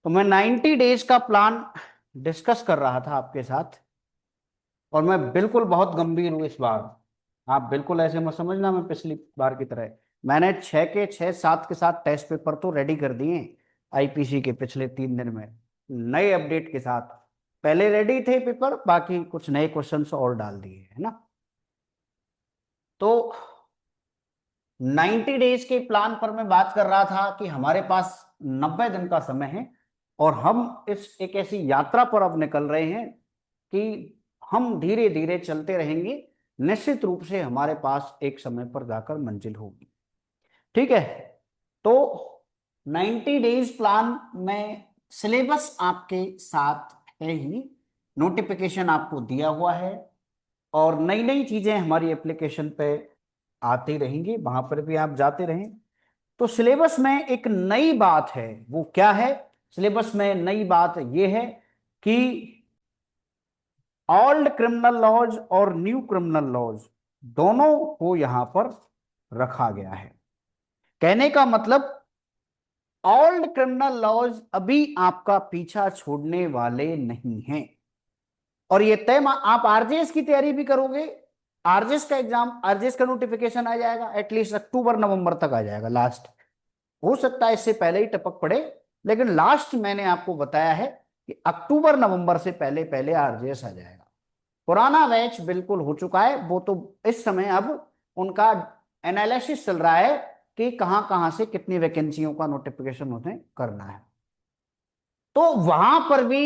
तो मैं 90 डेज का प्लान डिस्कस कर रहा था आपके साथ, और मैं बिल्कुल बहुत गंभीर हूं इस बार। आप बिल्कुल ऐसे मत समझना मैं पिछली बार की तरह। मैंने 6 के 6 7 के साथ टेस्ट पेपर तो रेडी कर दिए आईपीसी के पिछले 3 दिन में, नए अपडेट के साथ। पहले रेडी थे पेपर, बाकी कुछ नए क्वेश्चंस और डाल दिए है ना। तो 90 डेज के प्लान पर मैं बात कर रहा था कि हमारे पास 90 दिन का समय है, और हम इस एक ऐसी यात्रा पर अब निकल रहे हैं कि हम धीरे धीरे चलते रहेंगे। निश्चित रूप से हमारे पास एक समय पर जाकर मंजिल होगी। ठीक है। तो 90 डेज प्लान में सिलेबस आपके साथ है ही, नोटिफिकेशन आपको दिया हुआ है, और नई नई चीजें हमारी एप्लीकेशन पे आती रहेंगी, वहां पर भी आप जाते रहें। तो सिलेबस में एक नई बात है, वो क्या है? सिलेबस में नई बात ये है कि ओल्ड क्रिमिनल लॉज और न्यू क्रिमिनल लॉज दोनों को यहां पर रखा गया है। कहने का मतलब, ओल्ड क्रिमिनल लॉज अभी आपका पीछा छोड़ने वाले नहीं हैं। और ये तय आप आरजेएस की तैयारी भी करोगे, आरजेएस का एग्जाम, आरजेएस का नोटिफिकेशन आ जाएगा एटलीस्ट अक्टूबर नवंबर तक आ जाएगा लास्ट। हो सकता है इससे पहले ही टपक पड़े, लेकिन लास्ट मैंने आपको बताया है कि अक्टूबर नवंबर से पहले पहले आरजेएस आ जाएगा। पुराना बैच बिल्कुल हो चुका है, वो तो इस समय अब उनका एनालिसिस चल रहा है कि कहां कहां से कितनी वैकेंसियों का नोटिफिकेशन उन्हें करना है। तो वहां पर भी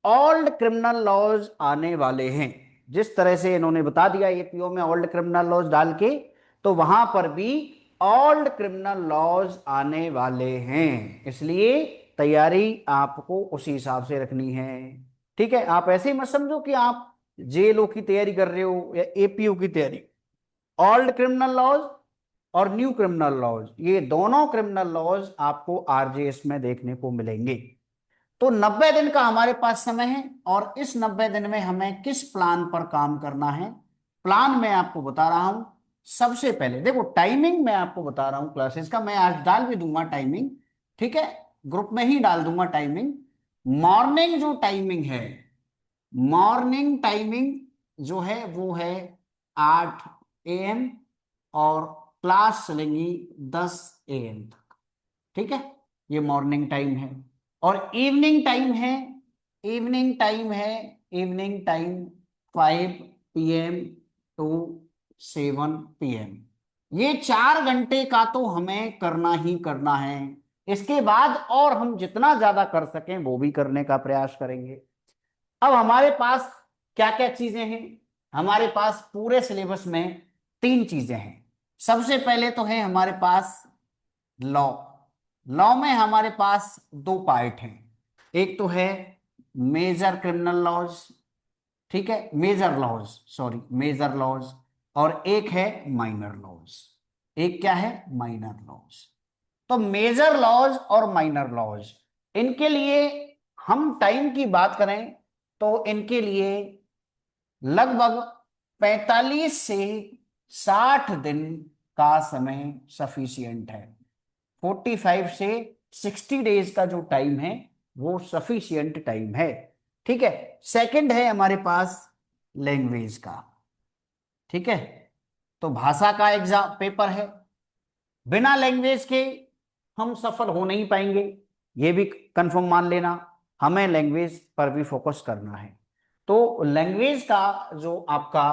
ओल्ड क्रिमिनल लॉज आने वाले हैं। जिस तरह से इन्होंने बता दिया एपीओ में ओल्ड क्रिमिनल लॉज डाल के, तो वहां पर भी ओल्ड क्रिमिनल लॉज आने वाले हैं। इसलिए तैयारी आपको उसी हिसाब से रखनी है। ठीक है, आप ऐसे ही मत समझो कि आप जेएलओ की तैयारी कर रहे हो या एपीओ की तैयारी। ओल्ड क्रिमिनल लॉज और न्यू क्रिमिनल लॉज, ये दोनों क्रिमिनल लॉज आपको आरजेएस में देखने को मिलेंगे। तो 90 दिन का हमारे पास समय है, और इस 90 दिन में हमें किस प्लान पर काम करना है, प्लान मैं आपको बता रहा हूं। सबसे पहले देखो, टाइमिंग मैं आपको बता रहा हूं क्लासेस का, मैं आज डाल भी दूंगा टाइमिंग। ठीक है, ग्रुप में ही डाल दूंगा टाइमिंग। मॉर्निंग जो टाइमिंग है, मॉर्निंग टाइमिंग जो है वो है 8 AM, और क्लास चलेंगी 10 AM तक। ठीक है, ये मॉर्निंग टाइम है। और इवनिंग टाइम है, इवनिंग टाइम है, evening time 5 PM to 7 PM। ये 4 घंटे का तो हमें करना ही करना है। इसके बाद और हम जितना ज्यादा कर सकें वो भी करने का प्रयास करेंगे। अब हमारे पास क्या क्या चीजें हैं? हमारे पास पूरे सिलेबस में 3 चीजें हैं। सबसे पहले तो है हमारे पास लॉ। लॉ में हमारे पास 2 पार्ट हैं। एक तो है मेजर क्रिमिनल लॉज, ठीक है, major laws, sorry major laws. और एक है माइनर लॉज। एक क्या है? Minor laws. तो मेजर लॉज और माइनर लॉज, इनके लिए हम टाइम की बात करें तो इनके लिए लगभग 45 से 60 दिन का समय सफिशियंट है। 45 से 60 डेज का जो टाइम है वो सफिशियंट टाइम है। ठीक है। सेकंड है हमारे पास लैंग्वेज का। ठीक है, तो भाषा का एग्जाम पेपर है। बिना लैंग्वेज के हम सफल हो नहीं पाएंगे, ये भी कंफर्म मान लेना। हमें लैंग्वेज पर भी फोकस करना है। तो लैंग्वेज का जो आपका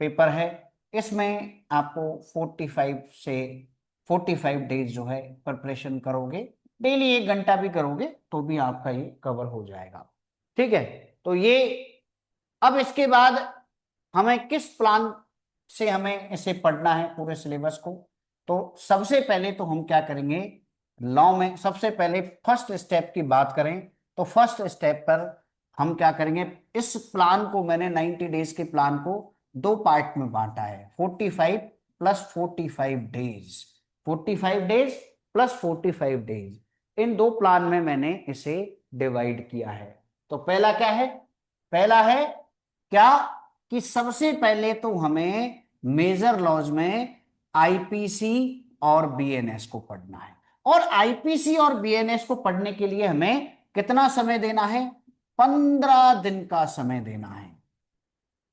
पेपर है, इसमें आपको 45 डेज जो है प्रिपरेशन करोगे। डेली 1 घंटा भी करोगे तो भी आपका ये कवर हो जाएगा। ठीक है। तो ये, अब इसके बाद हमें किस प्लान से हमें इसे पढ़ना है पूरे सिलेबस को। तो सबसे पहले तो हम क्या करेंगे, लॉ में सबसे पहले फर्स्ट स्टेप की बात करें तो फर्स्ट स्टेप पर हम क्या करेंगे, इस प्लान को मैंने 90 डेज के प्लान को 2 पार्ट में बांटा है। 45 + 45 डेज, 45 डेज + 45 डेज, इन 2 प्लान में मैंने इसे डिवाइड किया है। तो पहला क्या है? पहला है क्या, कि सबसे पहले तो हमें मेजर लॉज में आईपीसी और बीएनएस को पढ़ना है। और आईपीसी और बीएनएस को पढ़ने के लिए हमें कितना समय देना है? 15 दिन का समय देना है।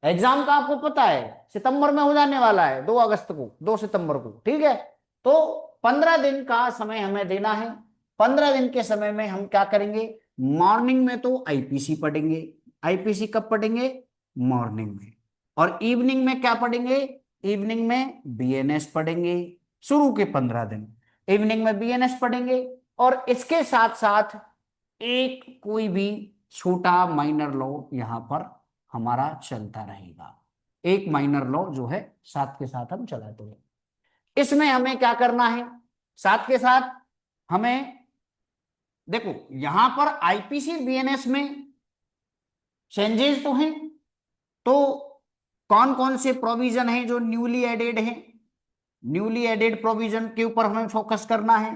एग्जाम का आपको पता है सितंबर में हो जाने वाला है, 2 अगस्त को, 2 सितंबर को, ठीक है। तो 15 दिन का समय हमें देना है। 15 दिन के समय में हम क्या करेंगे? मॉर्निंग में तो आईपीसी पढ़ेंगे। आईपीसी कब पढ़ेंगे? मॉर्निंग में। और इवनिंग में क्या पढ़ेंगे? इवनिंग में बीएनएस पढ़ेंगे। शुरू के 15 दिन इवनिंग में बीएनएस पढ़ेंगे। और इसके साथ साथ एक कोई भी छोटा माइनर लॉ यहां पर हमारा चलता रहेगा। एक माइनर लॉ जो है साथ के साथ हम चलाते हैं। इसमें हमें क्या करना है? साथ के साथ हमें देखो यहां पर आईपीसी बीएनएस में चेंजेस तो हैं। तो कौन कौन से प्रोविजन हैं जो न्यूली एडेड हैं? न्यूली एडेड प्रोविजन के ऊपर हमें फोकस करना है।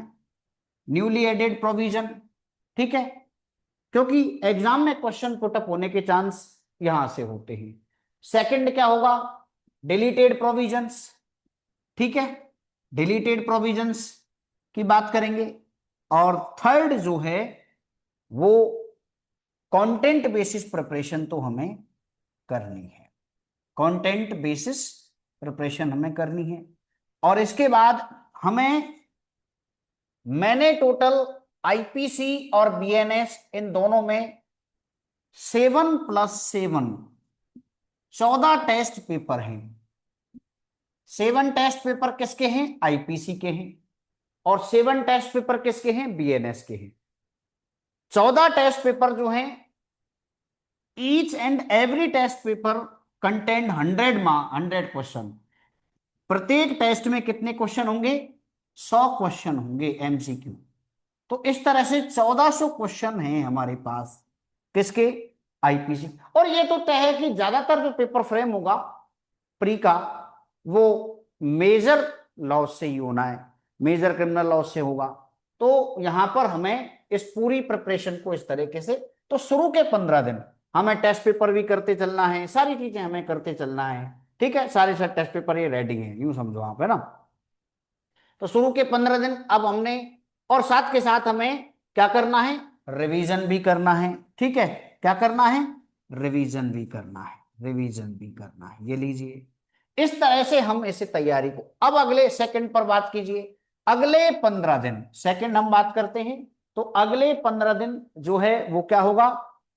न्यूली एडेड प्रोविजन, ठीक है, क्योंकि एग्जाम में क्वेश्चन पुटअप होने के चांस यहां से होते हैं। सेकंड क्या होगा? डिलीटेड प्रोविजंस, ठीक है, डिलीटेड प्रोविजंस की बात करेंगे। और थर्ड जो है वो कंटेंट बेसिस प्रिपरेशन तो हमें करनी है। कंटेंट बेसिस प्रिपरेशन हमें करनी है। और इसके बाद हमें मैंने टोटल आईपीसी और बीएनएस इन दोनों में 7+7 14 टेस्ट पेपर हैं। 7 टेस्ट पेपर किसके हैं? आईपीसी के हैं। और 7 टेस्ट पेपर किसके हैं? बीएनएस के हैं। 14 टेस्ट पेपर जो हैं, each and every test paper content 100 question. प्रत्येक टेस्ट में कितने क्वेश्चन होंगे? 100 क्वेश्चन होंगे एमसीक्यू। तो इस तरह से 1400 क्वेश्चन हैं हमारे पास किसके? आईपीसी। और ये तो तय है कि ज्यादातर जो पेपर फ्रेम होगा प्री का वो मेजर लॉ से ही होना है, मेजर क्रिमिनल लॉ से होगा। तो यहां पर हमें इस पूरी प्रिपरेशन को इस तरीके से, तो शुरू के 15 दिन हमें टेस्ट पेपर भी करते चलना है, सारी चीजें हमें करते चलना है, ठीक है। सारे सब टेस्ट पेपर ये रेडी हैं, यूं समझो आप, है ना। तो शुरू के 15 दिन अब हमने, और साथ के साथ हमें क्या करना है? रिवीजन भी करना है, ठीक है। क्या करना है? रिवीजन भी करना है, रिवीजन भी करना है। ये लीजिए, इस तरह से हम इसे तैयारी को, अब अगले सेकंड पर बात कीजिए। अगले 15 दिन सेकंड हम बात करते हैं। तो अगले 15 दिन जो है वो क्या होगा?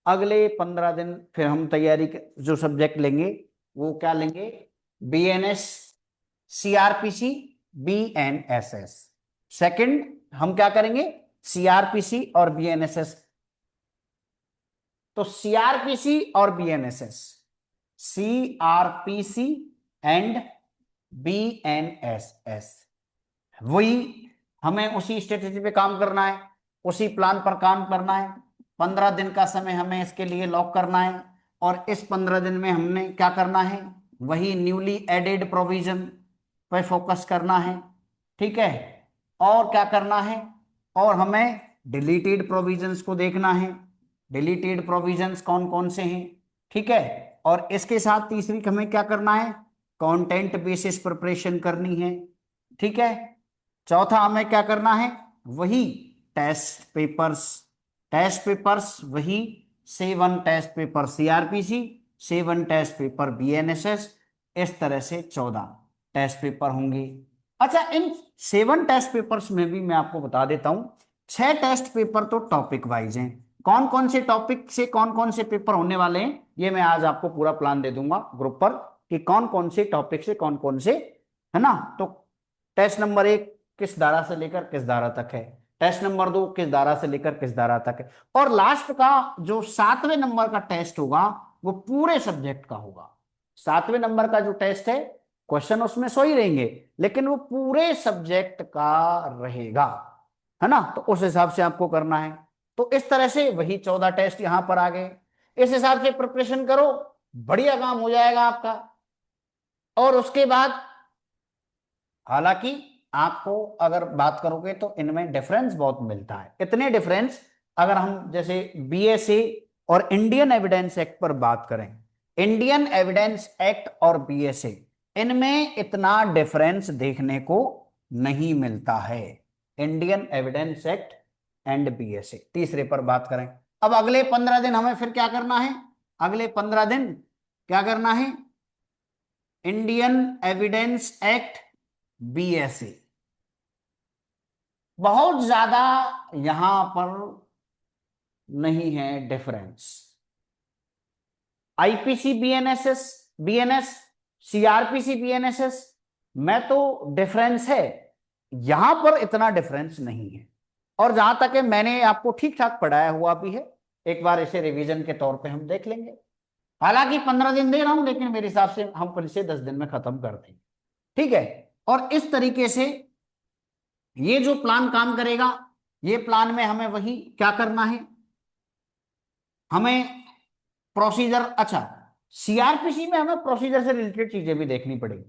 अगले 15 दिन फिर हम तैयारी जो सब्जेक्ट लेंगे वो क्या लेंगे? BNS, CrPC, BNSS. सेकंड हम क्या करेंगे? सीआरपीसी और बीएनएसएस। तो सीआरपीसी और बीएनएसएस, सीआरपीसी एंड बीएनएसएस, वही हमें उसी स्ट्रेटेजी पे काम करना है, उसी प्लान पर काम करना है। 15 दिन का समय हमें इसके लिए लॉक करना है। और इस 15 दिन में हमने क्या करना है? वही न्यूली एडेड प्रोविजन पे फोकस करना है, ठीक है। और क्या करना है? और हमें डिलीटेड प्रोविजंस को देखना है। डिलीटेड प्रोविजंस कौन कौन से हैं, ठीक है। और इसके साथ तीसरी हमें क्या करना है? कंटेंट बेसिस प्रिपरेशन करनी है, ठीक है। चौथा हमें क्या करना है? वही टेस्ट पेपर्स, टेस्ट पेपर्स वही 7 test paper CrPC, 7 test paper BNSS. इस तरह से 14 टेस्ट पेपर होंगे। अच्छा, इन 7 टेस्ट पेपर्स में भी मैं आपको बता देता हूं, 6 टेस्ट पेपर तो टॉपिक वाइज हैं। कौन कौन से टॉपिक से कौन कौन से पेपर होने वाले हैं ये मैं आज आपको पूरा प्लान दे दूंगा ग्रुप पर, कि कौन कौन से टॉपिक से कौन कौन से, है ना। तो टेस्ट नंबर 1 किस धारा से लेकर किस धारा तक है, टेस्ट नंबर 2 किस धारा से लेकर किस धारा तक है, और लास्ट का जो 7वें नंबर का टेस्ट होगा वो पूरे सब्जेक्ट का होगा। 7वें नंबर का जो टेस्ट है, क्वेश्चन उसमें 100 ही रहेंगे, लेकिन वो पूरे सब्जेक्ट का रहेगा, है ना। तो उस हिसाब से आपको करना है। तो इस तरह से वही 14 टेस्ट यहां पर आ गए। इस हिसाब से प्रिपरेशन करो, बढ़िया काम हो जाएगा आपका। और उसके बाद हालांकि आपको अगर बात करोगे तो इनमें डिफरेंस बहुत मिलता है। इतने डिफरेंस, अगर हम जैसे बीएसए और इंडियन एविडेंस एक्ट पर बात करें, इंडियन एविडेंस एक्ट और बीएसए, इनमें इतना डिफरेंस देखने को नहीं मिलता है। Indian evidence act and BSA. तीसरे पर बात करें, अब अगले 15 दिन हमें फिर क्या करना है, अगले 15 दिन क्या करना है, इंडियन एविडेंस एक्ट बीएसए। बहुत ज्यादा यहां पर नहीं है difference. IPC BNSS, BNS, CrPC BNSS में तो डिफरेंस है, यहां पर इतना डिफरेंस नहीं है। और जहां तक है मैंने आपको ठीक ठाक पढ़ाया हुआ भी है, एक बार इसे रिवीजन के तौर पे हम देख लेंगे। हालांकि 15 दिन दे रहा हूं, लेकिन मेरे हिसाब से हम फिर इसे 10 दिन में खत्म कर देंगे, ठीक है। और इस तरीके से ये जो प्लान काम करेगा, ये प्लान में हमें वही क्या करना है, हमें प्रोसीजर, अच्छा, सीआरपीसी में हमें प्रोसीजर से रिलेटेड चीजें भी देखनी पड़ेगी।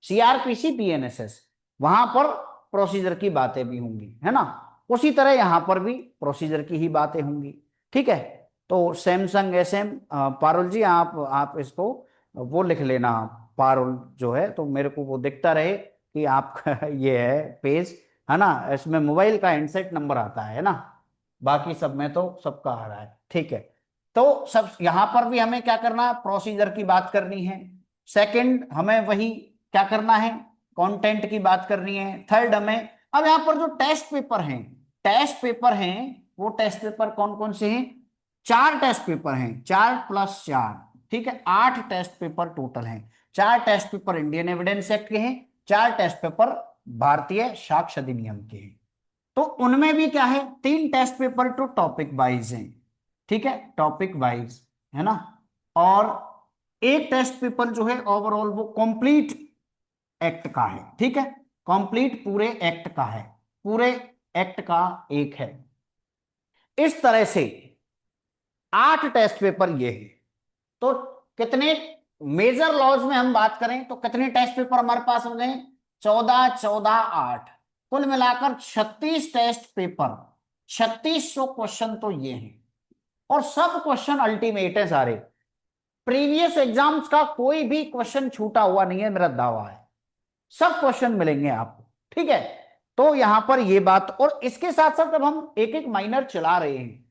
सीआरपीसी बीएनएसएस, वहां पर प्रोसीजर की बातें भी होंगी, है ना। उसी तरह यहां पर भी प्रोसीजर की ही बातें होंगी, ठीक है। तो सैमसंग एसएम, पारुल जी आप इसको वो लिख लेना, पारुल जो है, तो मेरे को वो दिखता रहे कि आपका ये है पेज, है ना। इसमें मोबाइल का हैंडसेट नंबर आता है ना, बाकी सब में तो सबका आ रहा है, ठीक है। तो सब यहां पर भी हमें क्या करना है, प्रोसीजर की बात करनी है। सेकंड, हमें वही क्या करना है, कंटेंट की बात करनी है। थर्ड, हमें अब यहां पर जो टेस्ट पेपर हैं, टेस्ट पेपर हैं, वो टेस्ट पेपर कौन कौन से हैं, 4 टेस्ट पेपर हैं, 4+4, ठीक है, 8 टेस्ट पेपर टोटल हैं। 4 test paper Indian evidence act के हैं, 4 टेस्ट पेपर भारतीय साक्ष्य अधिनियम के हैं। तो उनमें भी क्या है, 3 test paper to topic wise हैं, ठीक है, टॉपिक वाइज, है ना। और एक टेस्ट पेपर जो है ओवरऑल वो कंप्लीट एक्ट का है, ठीक है, कंप्लीट पूरे एक्ट का है, पूरे एक्ट का एक है। इस तरह से 8 टेस्ट पेपर ये है। तो कितने, मेजर लॉज में हम बात करें तो कितने टेस्ट पेपर हमारे पास हो गए, 14, 14, 8, कुल मिलाकर 36 टेस्ट पेपर, 3600 क्वेश्चन तो ये हैं। और सब क्वेश्चन अल्टीमेट है सारे, प्रीवियस एग्जाम्स का कोई भी क्वेश्चन छूटा हुआ नहीं है, मेरा दावा है, सब क्वेश्चन मिलेंगे आपको, ठीक है। तो यहां पर ये बात, और इसके साथ साथ अब हम एक एक माइनर चला रहे हैं,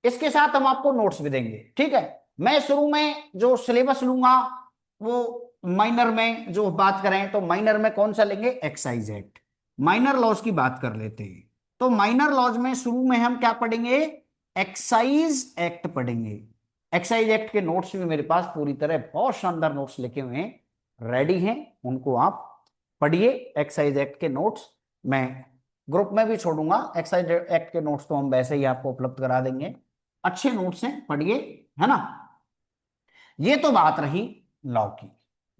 इसके साथ हम आपको नोट्स भी देंगे, ठीक है। मैं शुरू में जो सिलेबस लूंगा वो माइनर में जो बात करें तो माइनर में कौन सा लेंगे, एक्साइज एक्ट, माइनर लॉज की बात कर लेते हैं। तो माइनर लॉज में शुरू में हम क्या पढ़ेंगे, एक्साइज एक्ट पढ़ेंगे। एक्साइज एक्ट के नोट्स भी मेरे पास पूरी तरह बहुत शानदार नोट्स लिखे हुए हैं, रेडी हैं, उनको आप पढ़िए। एक्साइज एक्ट के नोट्स मैं ग्रुप में भी छोड़ूंगा, एक्साइज एक्ट के नोट्स तो हम वैसे ही आपको उपलब्ध करा देंगे, अच्छे नोट्स हैं, पढ़िए, है ना। ये तो बात रही लॉ की,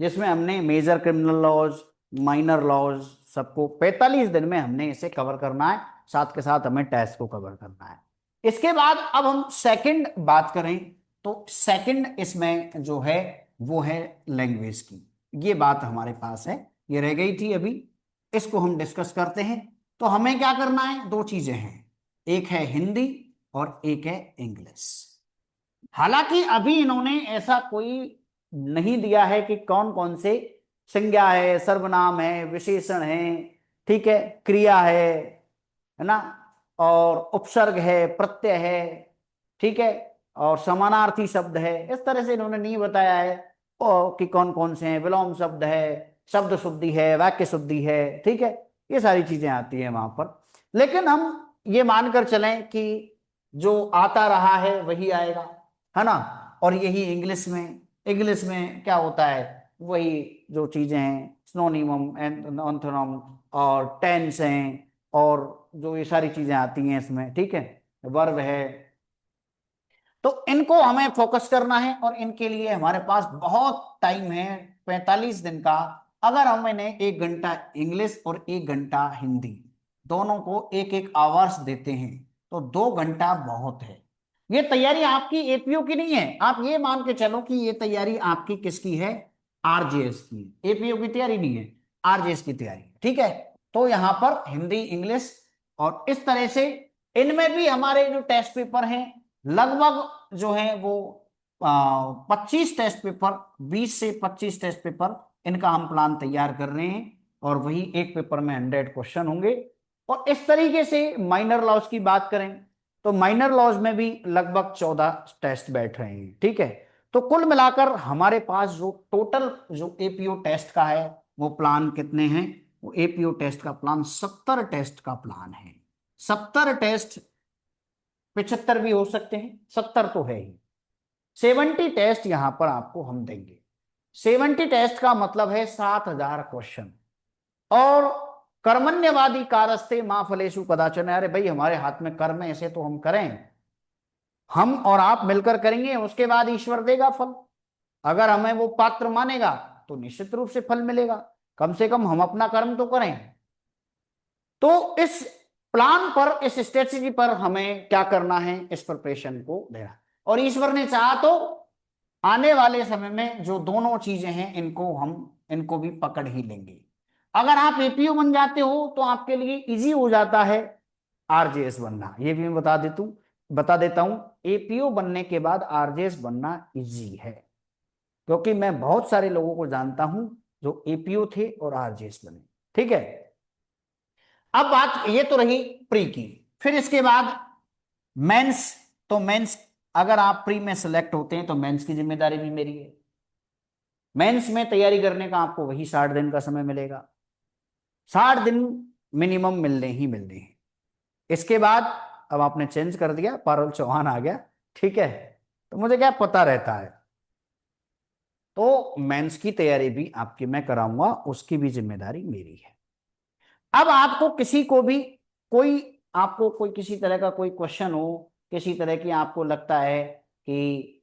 जिसमें हमने major criminal laws, minor laws सबको 45 दिन में हमने इसे कवर करना है, साथ के साथ हमें टेस्ट को कवर करना है। इसके बाद अब हम सेकंड बात करें तो सेकंड इसमें जो है वो है लैंग्वेज की, ये बात हमारे पास है, ये रह गई थी अभी, इसको हम डिस्कस करते हैं। तो हमें क्या करना है, 2 चीजें हैं, एक है हिंदी और एक है इंग्लिश। हालांकि अभी इन्होंने ऐसा कोई नहीं दिया है कि कौन कौन से संज्ञा है, सर्वनाम है, विशेषण है, ठीक है, क्रिया है ना, और उपसर्ग है, प्रत्यय है, ठीक है, और समानार्थी शब्द है, इस तरह से इन्होंने नहीं बताया है और कि कौन कौन से हैं, विलोम शब्द है, शब्द शुद्धि है, वाक्य शुद्धि है, ठीक है, ये सारी चीजें आती है वहां पर। लेकिन हम ये मानकर चलें कि जो आता रहा है वही आएगा, है ना। और यही इंग्लिश में, इंग्लिश में क्या होता है, वही जो चीजें हैं, सिनोनिमम, एंथोनिम और टेंस हैं, और जो ये सारी चीजें आती हैं इसमें, ठीक है, वर्ब है। तो इनको हमें फोकस करना है और इनके लिए हमारे पास बहुत टाइम है, 45 दिन का। अगर हम इन्हें 1 घंटा इंग्लिश और 1 घंटा हिंदी, दोनों को एक एक आवर्स देते हैं तो 2 घंटा बहुत है। ये तैयारी आपकी एपीओ की नहीं है, आप ये मान के चलो कि ये तैयारी आपकी किसकी है, आरजेएस की, एपीओ की तैयारी नहीं है, आरजेएस की तैयारी, ठीक है। तो यहां पर हिंदी, इंग्लिश, और इस तरह से इनमें भी हमारे जो टेस्ट पेपर हैं लगभग जो है वो 25 टेस्ट पेपर, 20 से 25 टेस्ट पेपर, इनका हम प्लान तैयार कर रहे हैं। और वही एक पेपर में 100 क्वेश्चन होंगे, और इस तरीके से माइनर लॉज की बात करें तो माइनर लॉज में भी लगभग 14 टेस्ट बैठ रहे हैं, ठीक है। तो कुल मिलाकर हमारे पास जो टोटल जो एपीओ टेस्ट का है वो प्लान कितने हैं, वो एपीओ टेस्ट का प्लान 70 टेस्ट का प्लान है। 70 टेस्ट, 75 भी हो सकते हैं, 70 तो है ही। 70 टेस्ट यहां पर आपको हम देंगे। 70 टेस्ट का मतलब है 7,000 क्वेश्चन। और कर्मण्यवादी कारस्ते मां फलेषु कदाचन, अरे भाई हमारे हाथ में कर्म है, ऐसे तो हम करें, हम और आप मिलकर करेंगे, उसके बाद ईश्वर देगा फल। अगर हमें वो पात्र मानेगा तो निश्चित रूप से फल मिलेगा, कम से कम हम अपना कर्म तो करें। तो इस प्लान पर, इस स्ट्रेटजी पर हमें क्या करना है, इस प्रिपरेशन को देना। और ईश्वर ने चाहा तो आने वाले समय में जो दोनों चीजें हैं इनको हम, इनको भी पकड़ ही लेंगे। अगर आप एपीओ बन जाते हो तो आपके लिए इजी हो जाता है आरजेएस बनना, ये भी मैं बता देता हूं। एपीओ बनने के बाद आरजेएस बनना इजी है, क्योंकि मैं बहुत सारे लोगों को जानता हूं जो एपीओ थे और आरजेएस बने, ठीक है। अब बात ये तो रही प्री की, फिर इसके बाद मेंस। तो मेंस, अगर आप प्री में सेलेक्ट होते हैं तो मेंस की जिम्मेदारी भी मेरी है। मेंस में तैयारी करने का आपको वही 60 दिन का समय मिलेगा, 60 दिन मिनिमम मिलने ही मिलने हैं। इसके बाद अब आपने चेंज कर दिया, पारुल चौहान आ गया, ठीक है, तो मुझे क्या पता रहता है। तो मेंस की तैयारी भी आपकी मैं कराऊंगा, उसकी भी जिम्मेदारी मेरी है। अब आपको किसी को भी, कोई आपको कोई किसी तरह का कोई क्वेश्चन हो, किसी तरह की आपको लगता है कि